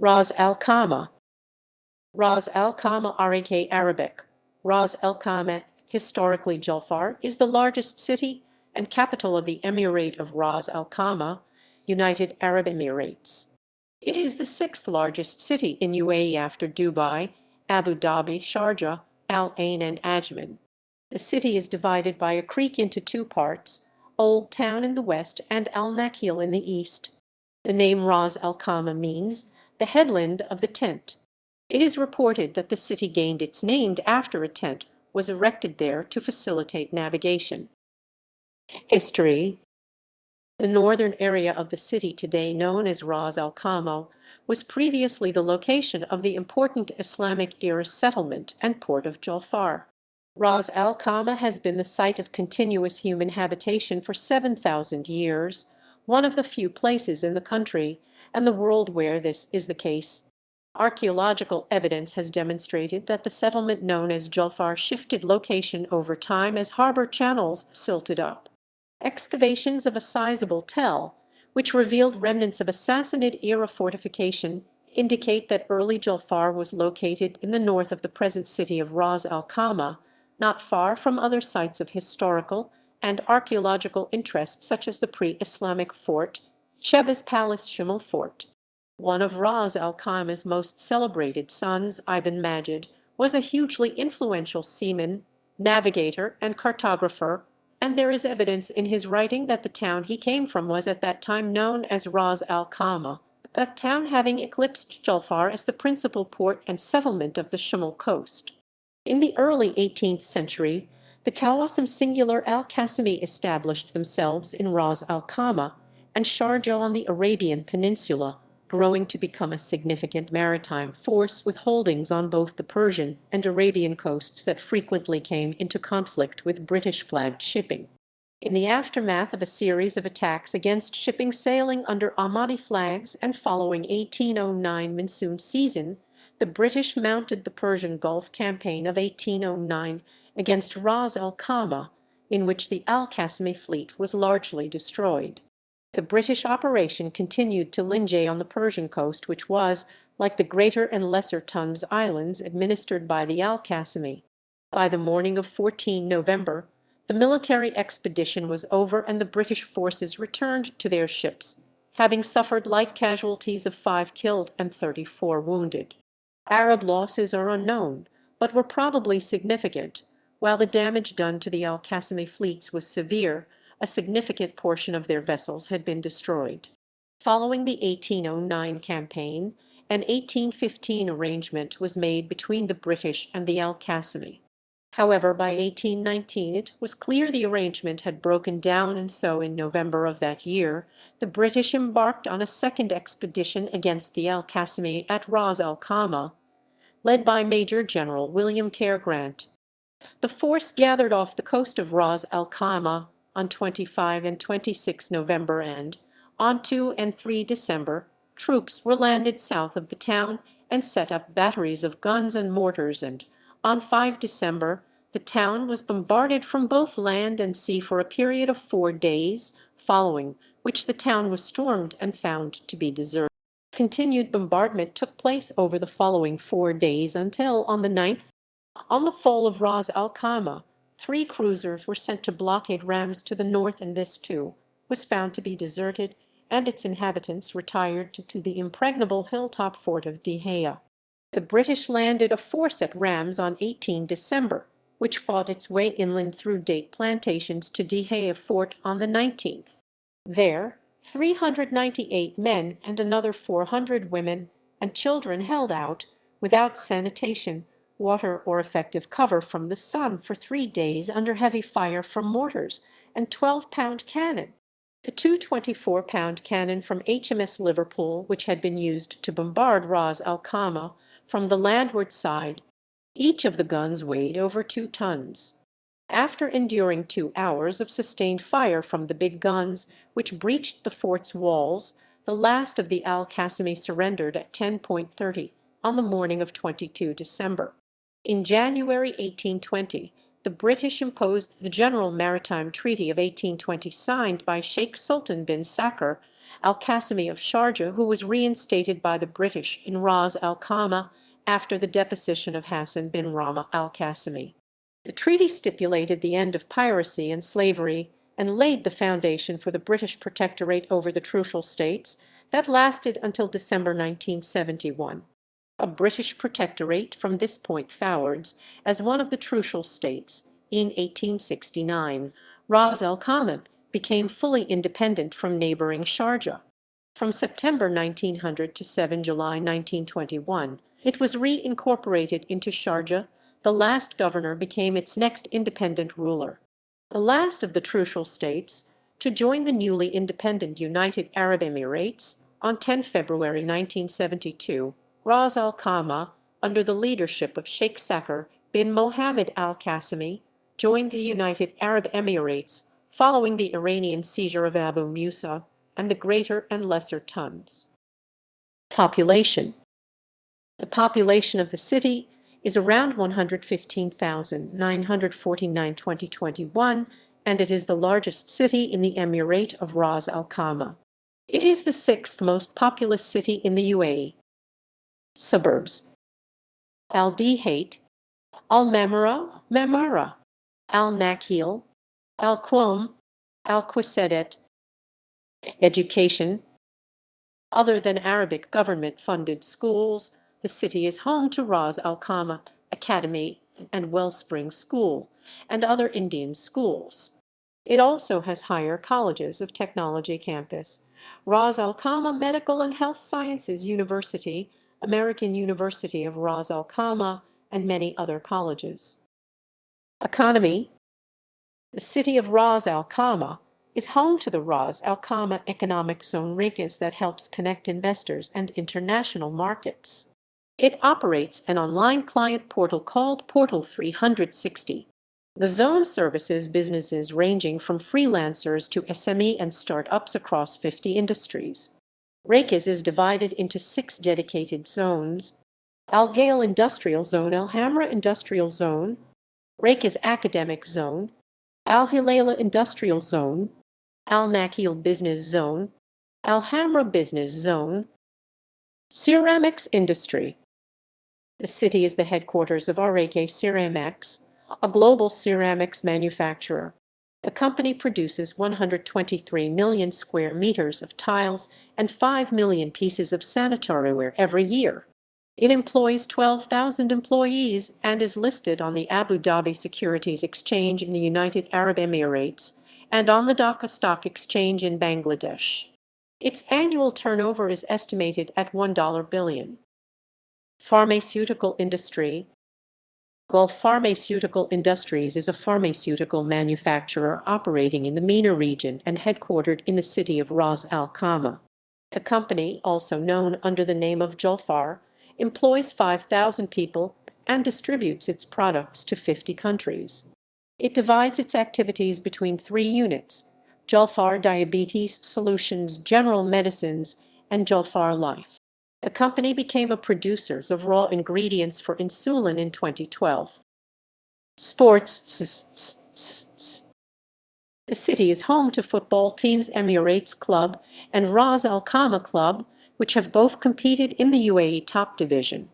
Ras Al Khaimah. Ras Al Khaimah Arabic. Ras Al Khaimah, historically Julfar, is the largest city and capital of the Emirate of Ras Al Khaimah, United Arab Emirates. It is the sixth largest city in UAE after Dubai, Abu Dhabi, Sharjah, Al Ain and Ajman. The city is divided by a creek into two parts, Old Town in the west and Al Nakheel in the east. The name Ras Al Khaimah means the headland of the tent. It is reported that the city gained its name after a tent was erected there to facilitate navigation. History. The northern area of the city today known as Ras Al Khaimah was previously the location of the important Islamic era settlement and port of Julfar. Ras Al Khaimah has been the site of continuous human habitation for 7,000 years, one of the few places in the country and the world where this is the case. Archaeological evidence has demonstrated that the settlement known as Julfar shifted location over time as harbor channels silted up. Excavations of a sizable tell, which revealed remnants of a Sassanid-era fortification, indicate that early Julfar was located in the north of the present city of Ras Al Khaimah, not far from other sites of historical and archaeological interest such as the pre-Islamic fort, Shebas Palace Shumal Fort. One of Ras Al Khaimah's most celebrated sons, Ibn Majid, was a hugely influential seaman, navigator, and cartographer, and there is evidence in his writing that the town he came from was at that time known as Ras Al Khaimah, that town having eclipsed Julfar as the principal port and settlement of the Shumal coast. In the early 18th century, the Qawasim singular Al-Qasimi established themselves in Ras Al Khaimah and Sharjah on the Arabian Peninsula, growing to become a significant maritime force with holdings on both the Persian and Arabian coasts that frequently came into conflict with British-flagged shipping. In the aftermath of a series of attacks against shipping sailing under Ahmadi flags and following 1809 monsoon season, the British mounted the Persian Gulf campaign of 1809 against Ras Al Khaimah, in which the Al-Qasimi fleet was largely destroyed. The British operation continued to Linjay on the Persian coast, which was, like the Greater and Lesser Tons Islands, administered by the Al-Qasimi. By the morning of 14 November, the military expedition was over and the British forces returned to their ships, having suffered light casualties of 5 killed and 34 wounded. Arab losses are unknown, but were probably significant. While the damage done to the Al-Qasimi fleets was severe, a significant portion of their vessels had been destroyed. Following the 1809 campaign, an 1815 arrangement was made between the British and the Al-Qasimi. However, by 1819 it was clear the arrangement had broken down, and so in November of that year the British embarked on a second expedition against the Al-Qasimi at Ras Al Khaimah, led by Major General William Kerr Grant. The force gathered off the coast of Ras Al Khaimah on 25 and 26 November, and on 2 and 3 December, troops were landed south of the town and set up batteries of guns and mortars, and on 5 December the town was bombarded from both land and sea for a period of 4 days, following which the town was stormed and found to be deserted. Continued bombardment took place over the following 4 days until, on the 9th, on the fall of Ras Al Khaimah, 3 cruisers were sent to blockade rams to the north, and this too was found to be deserted, and its inhabitants retired to the impregnable hilltop fort of Dihaya. The British landed a force at Rams on 18 December, which fought its way inland through date plantations to Dihaya Fort on the 19th. There, 398 men and another 400 women and children held out, without sanitation, water, or effective cover from the sun for 3 days under heavy fire from mortars and 12-pound cannon. The two 24-pound cannon from HMS Liverpool, which had been used to bombard Ras Al Khaimah from the landward side, each of the guns weighed over 2 tons. After enduring 2 hours of sustained fire from the big guns, which breached the fort's walls, the last of the Al-Qasimi surrendered at 10:30 on the morning of 22 December. In January 1820, the British imposed the General Maritime Treaty of 1820 signed by Sheikh Sultan bin Sakr Al-Qasimi of Sharjah, who was reinstated by the British in Ras Al Khaimah after the deposition of Hassan bin Rama al-Qasimi. The treaty stipulated the end of piracy and slavery and laid the foundation for the British protectorate over the Trucial States that lasted until December 1971. A British protectorate from this point forwards as one of the Trucial States. In 1869, Ras Al Khaimah became fully independent from neighboring Sharjah. From September 1900 to 7 July 1921, it was reincorporated into Sharjah. The last governor became its next independent ruler. The last of the Trucial States to join the newly independent United Arab Emirates on 10 February 1972, Ras Al Khaimah, under the leadership of Sheikh Sakr bin Mohammed al-Qasimi, joined the United Arab Emirates following the Iranian seizure of Abu Musa and the Greater and Lesser Tons. Population. The population of the city is around 115,949 2021, and it is the largest city in the Emirate of Ras Al Khaimah. It is the sixth most populous city in the UAE. Suburbs. Al-Dihate, Al-Mamara, Mamara, Al-Nakheel, Al-Qum, Al-Qisadet. Education. Other than Arabic government-funded schools, the city is home to Ras Al Khaimah Academy and Wellspring School, and other Indian schools. It also has higher colleges of technology campus, Ras Al Khaimah Medical and Health Sciences University, American University of Ras Al Khaimah, and many other colleges. Economy. The city of Ras Al Khaimah is home to the Ras Al Khaimah Economic Zone RICAS that helps connect investors and international markets. It operates an online client portal called Portal 360. The zone services businesses ranging from freelancers to SME and startups across 50 industries. RICAS is divided into 6 dedicated zones: Al Ghail Industrial Zone, Al Hamra Industrial Zone, RICAS Academic Zone, Al Hilaila Industrial Zone, Al Nakheel Business Zone, Al Hamra Business Zone. Ceramics Industry. The city is the headquarters of Erected Ceramics, a global ceramics manufacturer. The company produces 123 million square meters of tiles and 5 million pieces of sanitaryware every year. It employs 12,000 employees and is listed on the Abu Dhabi Securities Exchange in the United Arab Emirates and on the Dhaka Stock Exchange in Bangladesh. Its annual turnover is estimated at $1 billion. Pharmaceutical Industry. Gulf Pharmaceutical Industries is a pharmaceutical manufacturer operating in the MENA region and headquartered in the city of Ras Al Khaimah. The company, also known under the name of Julfar, employs 5,000 people and distributes its products to 50 countries. It divides its activities between 3 units: Julfar Diabetes Solutions General Medicines and Julfar Life. The company became a producer of raw ingredients for insulin in 2012. Sports. The city is home to football teams Emirates Club and Ras Al Khaimah Club, which have both competed in the UAE top division.